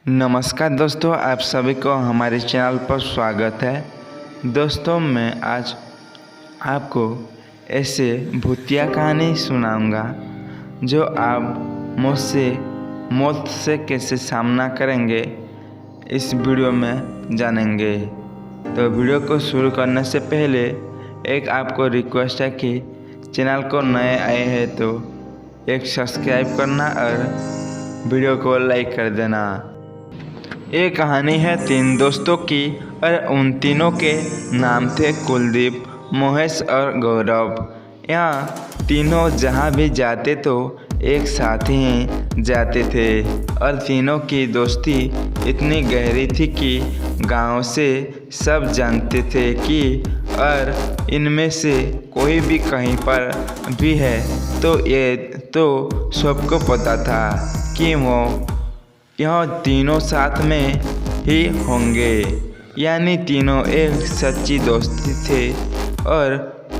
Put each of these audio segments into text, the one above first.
नमस्कार दोस्तों, आप सभी को हमारे चैनल पर स्वागत है। दोस्तों, मैं आज आपको ऐसे भूतिया कहानी सुनाऊंगा जो आप मुझसे मौत से कैसे सामना करेंगे इस वीडियो में जानेंगे। तो वीडियो को शुरू करने से पहले एक आपको रिक्वेस्ट है कि चैनल को नए आए हैं तो एक सब्सक्राइब करना और वीडियो को लाइक कर देना। ये कहानी है 3 दोस्तों की और उन तीनों के नाम थे कुलदीप, महेश और गौरव। यहाँ तीनों जहाँ भी जाते तो एक साथ ही जाते थे और तीनों की दोस्ती इतनी गहरी थी कि गांव से सब जानते थे कि और इनमें से कोई भी कहीं पर भी है तो ये तो सबको पता था कि वो यह तीनों साथ में ही होंगे। यानी तीनों एक सच्ची दोस्ती थे और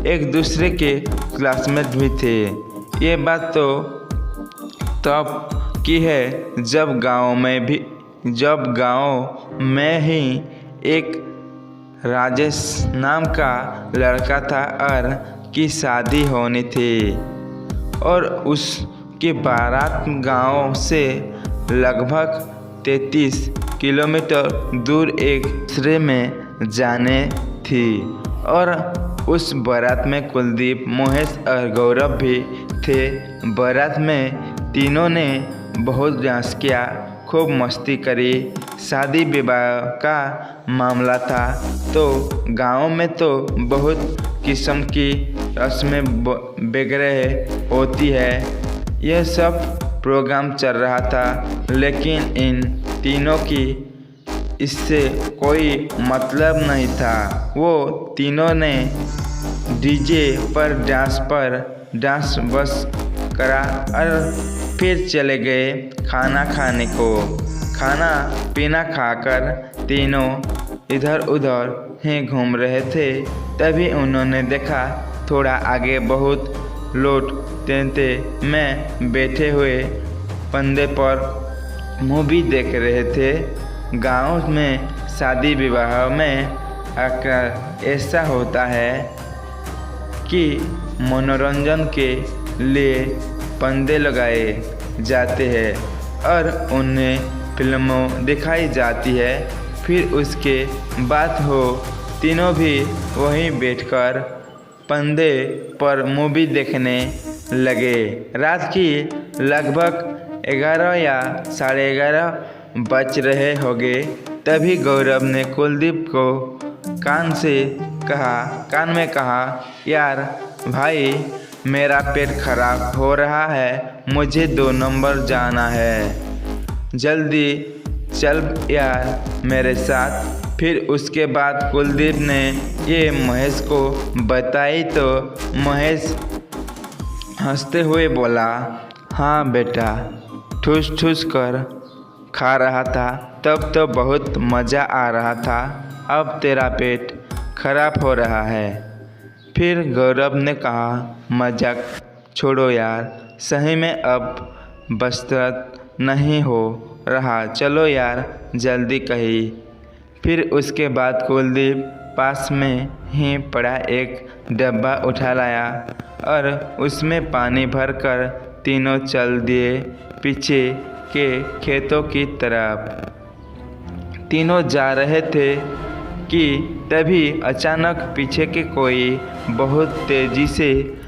एक दूसरे के क्लासमेट भी थे। ये बात तो तब की है जब गांव में ही एक राजेश नाम का लड़का था और की शादी होनी थी और उसकी बारात गांव से लगभग 33 किलोमीटर दूर एक दूसरे में जाने थी और उस बारात में कुलदीप, महेश और गौरव भी थे। बारात में तीनों ने बहुत डांस किया, खूब मस्ती करी। शादी विवाह का मामला था तो गांव में तो बहुत किस्म की रस्में वगैरह होती है। यह सब प्रोग्राम चल रहा था, लेकिन इन तीनों की इससे कोई मतलब नहीं था। वो तीनों ने डीजे पर डांस बस करा और फिर चले गए खाना खाने को। खाना पीना खाकर तीनों इधर उधर ही घूम रहे थे। तभी उन्होंने देखा थोड़ा आगे बहुत लोग टेंटे में बैठे हुए पर्दे पर मूवी देख रहे थे। गांव में शादी विवाह में अक्सर ऐसा होता है कि मनोरंजन के लिए पर्दे लगाए जाते हैं और उन्हें फिल्मों दिखाई जाती है। फिर उसके बाद हो तीनों भी वहीं बैठकर पर्दे पर मूवी देखने लगे। रात की लगभग 11 या 11:30 बज रहे होंगे। तभी गौरव ने कुलदीप को कान में कहा, यार भाई, मेरा पेट खराब हो रहा है, मुझे 2 नंबर जाना है, जल्दी चल यार मेरे साथ। फिर उसके बाद कुलदीप ने ये महेश को बताई तो महेश हंसते हुए बोला, हाँ बेटा, ठूस ठूस कर खा रहा था तब तो बहुत मज़ा आ रहा था, अब तेरा पेट खराब हो रहा है। फिर गौरव ने कहा, मजाक छोड़ो यार, सही में अब बसरत नहीं हो रहा, चलो यार जल्दी कहीं। फिर उसके बाद कुलदीप पास में ही पड़ा एक डब्बा उठा लाया और उसमें पानी भरकर तीनों चल दिए पीछे के खेतों की तरफ। तीनों जा रहे थे कि तभी अचानक पीछे के कोई बहुत तेज़ी से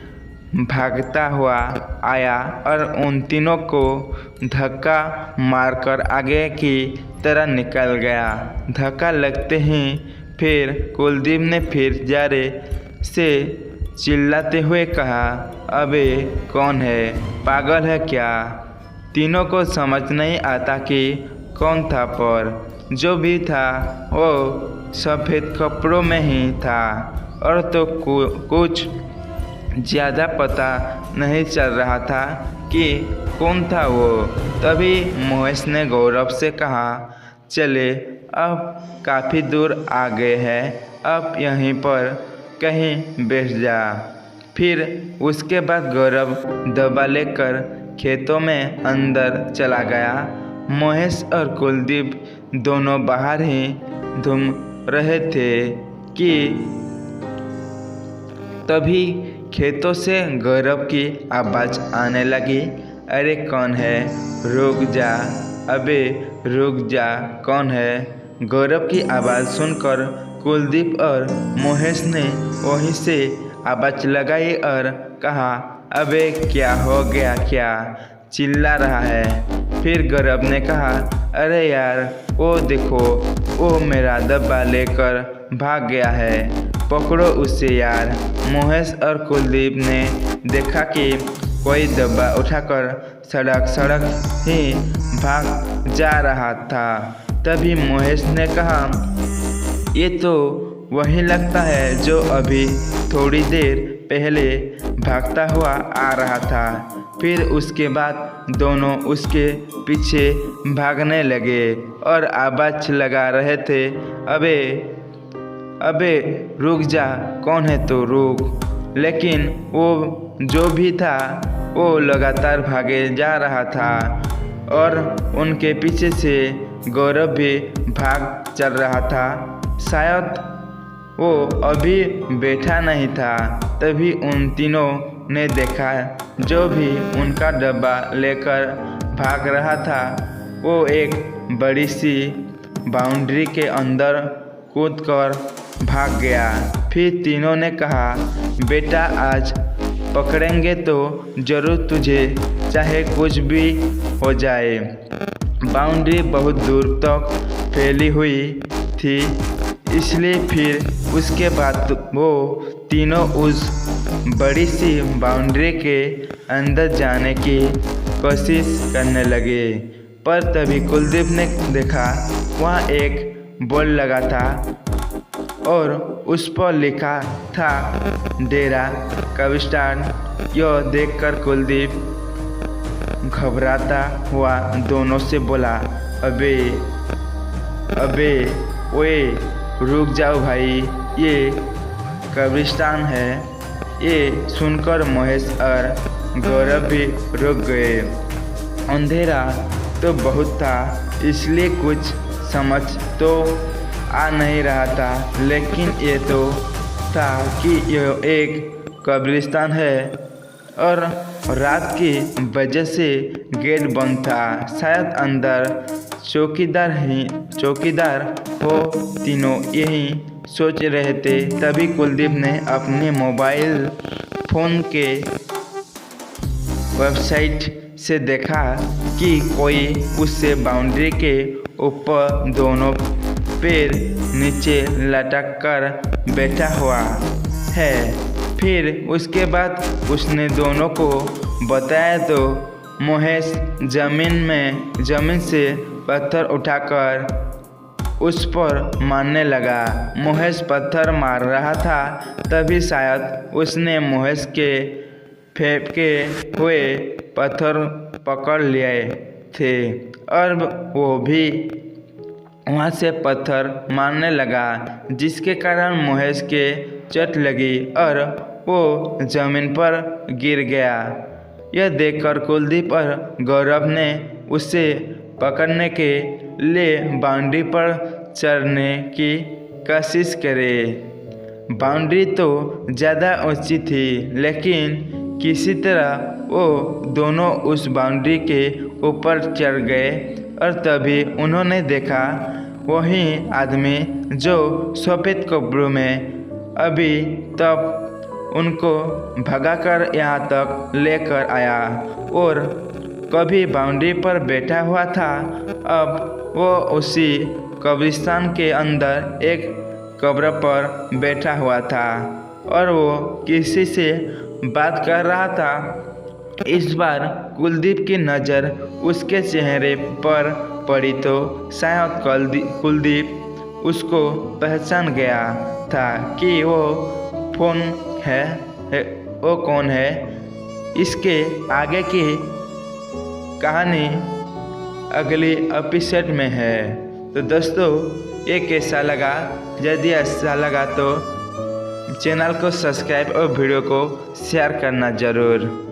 भागता हुआ आया और उन तीनों को धक्का मारकर आगे की तरह निकल गया। धक्का लगते ही फिर कुलदीप ने फिर जोर से चिल्लाते हुए कहा, अबे कौन है, पागल है क्या? तीनों को समझ नहीं आता कि कौन था, पर जो भी था वो सफ़ेद कपड़ों में ही था और तो कुछ ज़्यादा पता नहीं चल रहा था कि कौन था वो। तभी महेश ने गौरव से कहा, चले अब काफ़ी दूर आ गए हैं, अब यहीं पर कहीं बैठ जा। फिर उसके बाद गौरव दबा लेकर खेतों में अंदर चला गया महेश और कुलदीप दोनों बाहर ही घूम रहे थे कि तभी खेतों से गौरव की आवाज़ आने लगी। अरे कौन है? रुक जा, अबे रुक जा, कौन है? गौरव की आवाज़ सुनकर कुलदीप और महेश ने वहीं से आवाज़ लगाई और कहा, अबे क्या हो गया, क्या चिल्ला रहा है? फिर गौरव ने कहा, अरे यार वो देखो, वो मेरा डब्बा लेकर भाग गया है, पकड़ो उसे यार। महेश और कुलदीप ने देखा कि कोई डब्बा उठाकर सड़क ही भाग जा रहा था। तभी महेश ने कहा, ये तो वही लगता है जो अभी थोड़ी देर पहले भागता हुआ आ रहा था। फिर उसके बाद दोनों उसके पीछे भागने लगे और आवाज़ लगा रहे थे, अबे अबे रुक जा, कौन है तो रुक। लेकिन वो जो भी था वो लगातार भागे जा रहा था और उनके पीछे से गौरव भी भाग चल रहा था। शायद वो अभी बैठा नहीं था। तभी उन तीनों ने देखा जो भी उनका डब्बा लेकर भाग रहा था वो एक बड़ी सी बाउंड्री के अंदर कूदकर भाग गया। फिर तीनों ने कहा, बेटा आज पकड़ेंगे तो ज़रूर तुझे, चाहे कुछ भी हो जाए। बाउंड्री बहुत दूर तक फैली हुई थी, इसलिए फिर उसके बाद वो तीनों उस बड़ी सी बाउंड्री के अंदर जाने की कोशिश करने लगे। पर तभी कुलदीप ने देखा वहाँ एक बोर्ड लगा था और उस पर लिखा था डेरा कब्रिस्तान। यह देखकर कुलदीप घबराता हुआ दोनों से बोला, अबे ओए रुक जाओ भाई, ये कब्रिस्तान है। ये सुनकर महेश और गौरव भी रुक गए। अंधेरा तो बहुत था, इसलिए कुछ समझ तो आ नहीं रहा था, लेकिन ये तो था कि यह एक कब्रिस्तान है और रात की वजह से गेट बंद था। शायद अंदर चौकीदार हो। तीनों यही सोच रहे थे। तभी कुलदीप ने अपने मोबाइल फ़ोन के वेबसाइट से देखा कि कोई उससे बाउंड्री के ऊपर दोनों पैर नीचे लटक कर बैठा हुआ है। फिर उसके बाद उसने दोनों को बताया तो महेश जमीन से पत्थर उठाकर उस पर मारने लगा। महेश पत्थर मार रहा था, तभी शायद उसने महेश के फेंके हुए पत्थर पकड़ लिए थे और वो भी वहाँ से पत्थर मारने लगा, जिसके कारण महेश के चोट लगी और वो जमीन पर गिर गया। यह देखकर कुलदीप और गौरव ने उसे पकड़ने के लिए बाउंड्री पर चढ़ने की कोशिश करे। बाउंड्री तो ज़्यादा ऊंची थी, लेकिन किसी तरह वो दोनों उस बाउंड्री के ऊपर चढ़ गए और तभी उन्होंने देखा वही आदमी जो सफ़ेद कपड़ों में अभी तक उनको भगाकर यहाँ तक लेकर आया और कभी बाउंड्री पर बैठा हुआ था, अब वो उसी कब्रिस्तान के अंदर एक कब्र पर बैठा हुआ था और वो किसी से बात कर रहा था। इस बार कुलदीप की नज़र उसके चेहरे पर पड़ी तो शायद कुलदीप उसको पहचान गया था कि वो कौन है। इसके आगे की कहानी अगली एपिसोड में है। तो दोस्तों ये कैसा लगा? यदि अच्छा लगा तो चैनल को सब्सक्राइब और वीडियो को शेयर करना ज़रूर।